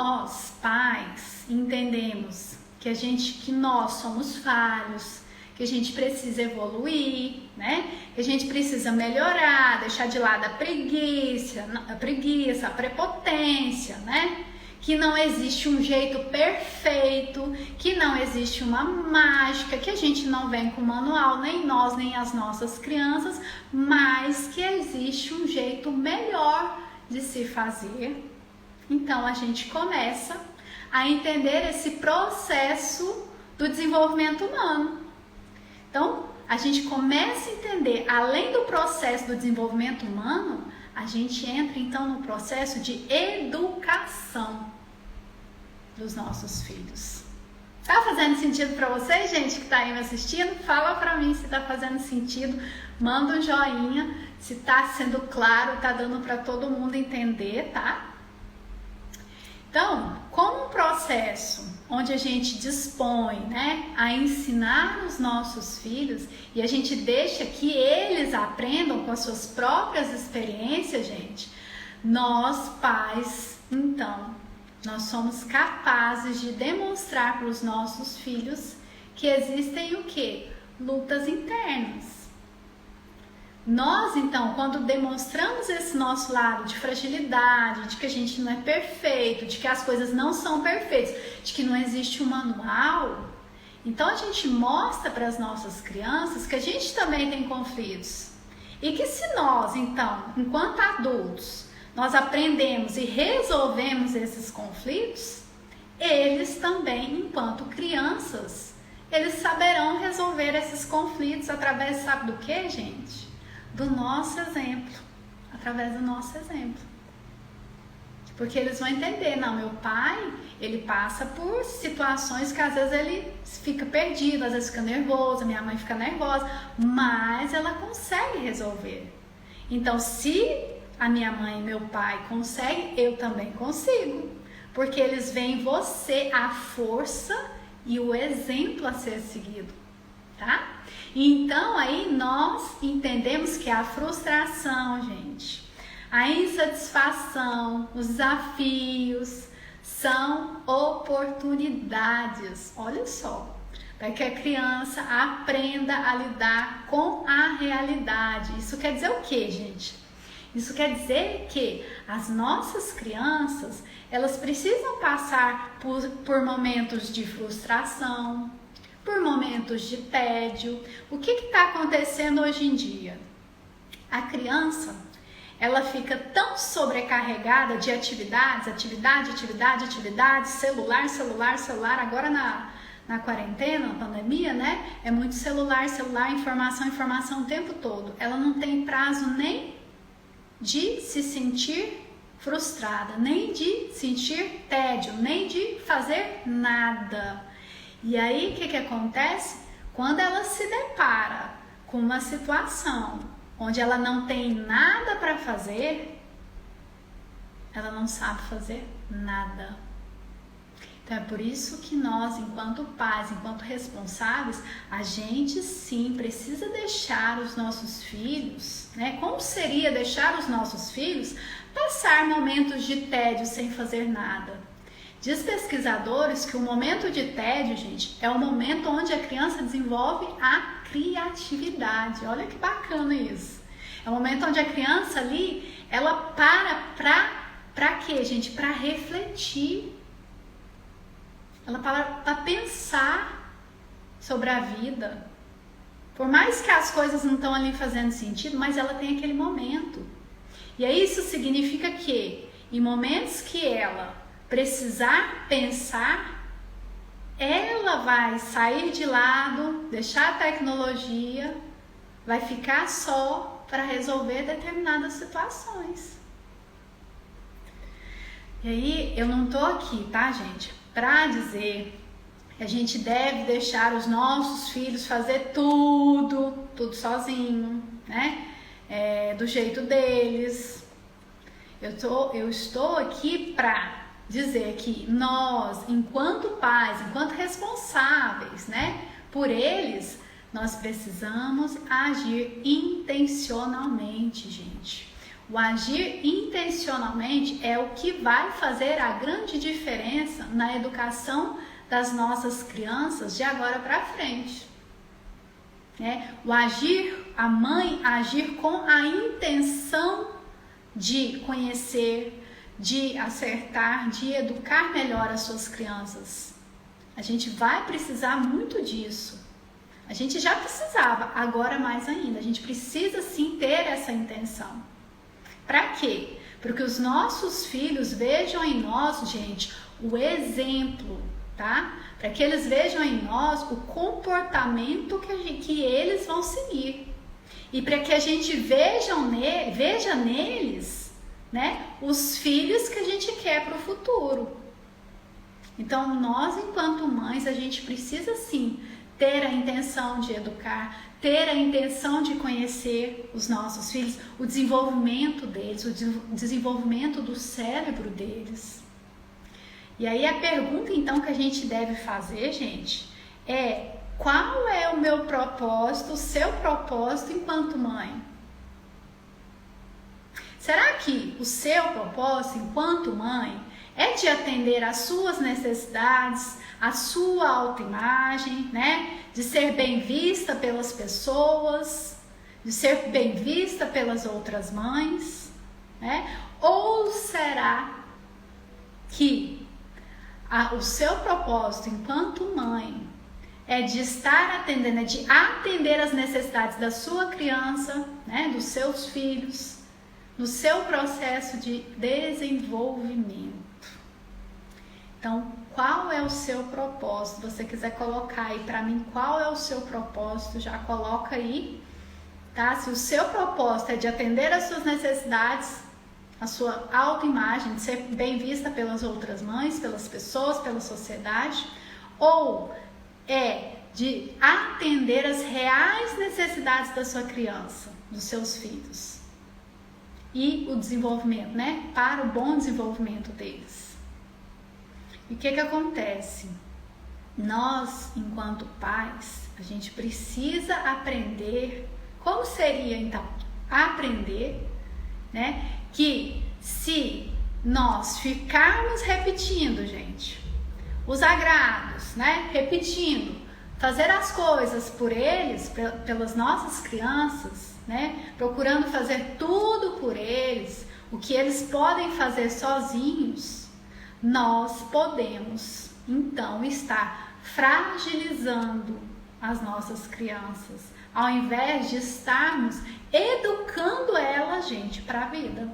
nós, pais, entendemos que nós somos falhos, que a gente precisa evoluir, né? Que a gente precisa melhorar, deixar de lado a preguiça, a prepotência, né? Que não existe um jeito perfeito, que não existe uma mágica, que a gente não vem com manual, nem nós, nem as nossas crianças, mas que existe um jeito melhor de se fazer. Então a gente começa a entender esse processo do desenvolvimento humano. Então a gente começa a entender, além do processo do desenvolvimento humano, a gente entra então no processo de educação dos nossos filhos. Tá fazendo sentido para vocês, gente, que tá aí me assistindo? Fala para mim se tá fazendo sentido, manda um joinha, se tá sendo claro, tá dando para todo mundo entender, tá? Então, como um processo onde a gente dispõe, né, a ensinar os nossos filhos e a gente deixa que eles aprendam com as suas próprias experiências, gente, nós pais, então, nós somos capazes de demonstrar para os nossos filhos que existem o quê? Lutas internas. Nós, então, quando demonstramos esse nosso lado de fragilidade, de que a gente não é perfeito, de que as coisas não são perfeitas, de que não existe um manual, então a gente mostra para as nossas crianças que a gente também tem conflitos. E que se nós, então, enquanto adultos, nós aprendemos e resolvemos esses conflitos, eles também, enquanto crianças, eles saberão resolver esses conflitos através, sabe do que, gente? Do nosso exemplo, através do nosso exemplo. Porque eles vão entender, não, meu pai, ele passa por situações que às vezes ele fica perdido, às vezes fica nervoso, minha mãe fica nervosa, mas ela consegue resolver. Então, se a minha mãe e meu pai conseguem, eu também consigo. Porque eles veem em você a força e o exemplo a ser seguido, tá? Então, aí nós entendemos que a frustração, gente, a insatisfação, os desafios são oportunidades, olha só, para que a criança aprenda a lidar com a realidade. Isso quer dizer o quê, gente? Isso quer dizer que as nossas crianças, elas precisam passar por momentos de frustração, por momentos de tédio. O que está acontecendo hoje em dia? A criança, ela fica tão sobrecarregada de atividade, celular, agora na quarentena, na pandemia, né? É muito celular, informação o tempo todo. Ela não tem prazo nem de se sentir frustrada, nem de sentir tédio, nem de fazer nada. E aí, o que acontece? Quando ela se depara com uma situação onde ela não tem nada para fazer, ela não sabe fazer nada. Então é por isso que nós, enquanto pais, enquanto responsáveis, a gente sim precisa deixar os nossos filhos, né? Como seria deixar os nossos filhos passar momentos de tédio sem fazer nada? Diz pesquisadores que o momento de tédio, gente, é o momento onde a criança desenvolve a criatividade. Olha que bacana isso. É o momento onde a criança ali, ela para quê, gente? Para refletir. Ela para pensar sobre a vida. Por mais que as coisas não estão ali fazendo sentido, mas ela tem aquele momento. E aí isso significa que em momentos que ela precisar pensar, ela vai sair de lado, deixar a tecnologia, vai ficar só para resolver determinadas situações. E aí eu não tô aqui, tá, gente, para dizer que a gente deve deixar os nossos filhos fazer tudo sozinho, né? Do jeito deles. Eu estou aqui para dizer que nós, enquanto pais, enquanto responsáveis, né, por eles, nós precisamos agir intencionalmente, gente. O agir intencionalmente é o que vai fazer a grande diferença na educação das nossas crianças de agora para frente. O agir, a mãe agir com a intenção de conhecer, de acertar, de educar melhor as suas crianças. A gente vai precisar muito disso. A gente já precisava, agora mais ainda. A gente precisa sim ter essa intenção. Para quê? Porque os nossos filhos vejam em nós, gente, o exemplo, tá? Para que eles vejam em nós o comportamento que eles vão seguir. E para que a gente veja neles, né, os filhos que a gente quer para o futuro. Então, nós, enquanto mães, a gente precisa sim ter a intenção de educar, ter a intenção de conhecer os nossos filhos, o desenvolvimento deles, o desenvolvimento do cérebro deles. E aí a pergunta então que a gente deve fazer, gente, é: qual é o meu propósito, o seu propósito enquanto mãe? Será que o seu propósito enquanto mãe é de atender às suas necessidades, a sua autoimagem, né? De ser bem vista pelas pessoas, de ser bem vista pelas outras mães, né? Ou será que o seu propósito enquanto mãe é de estar atendendo, é de atender às necessidades da sua criança, né? Dos seus filhos, no seu processo de desenvolvimento? Então, qual é o seu propósito? Se você quiser colocar aí para mim qual é o seu propósito, já coloca aí, tá? Se o seu propósito é de atender às suas necessidades, a sua autoimagem, de ser bem vista pelas outras mães, pelas pessoas, pela sociedade, ou é de atender às reais necessidades da sua criança, dos seus filhos, e o desenvolvimento, né? Para o bom desenvolvimento deles. E o que acontece? Nós, enquanto pais, a gente precisa aprender. Como seria, então, aprender, né? Que se nós ficarmos repetindo, gente, os agrados, né? Repetindo, fazer as coisas por eles, pelas nossas crianças, né? Procurando fazer tudo por eles, o que eles podem fazer sozinhos, nós podemos, então, estar fragilizando as nossas crianças, ao invés de estarmos educando elas, gente, para a vida.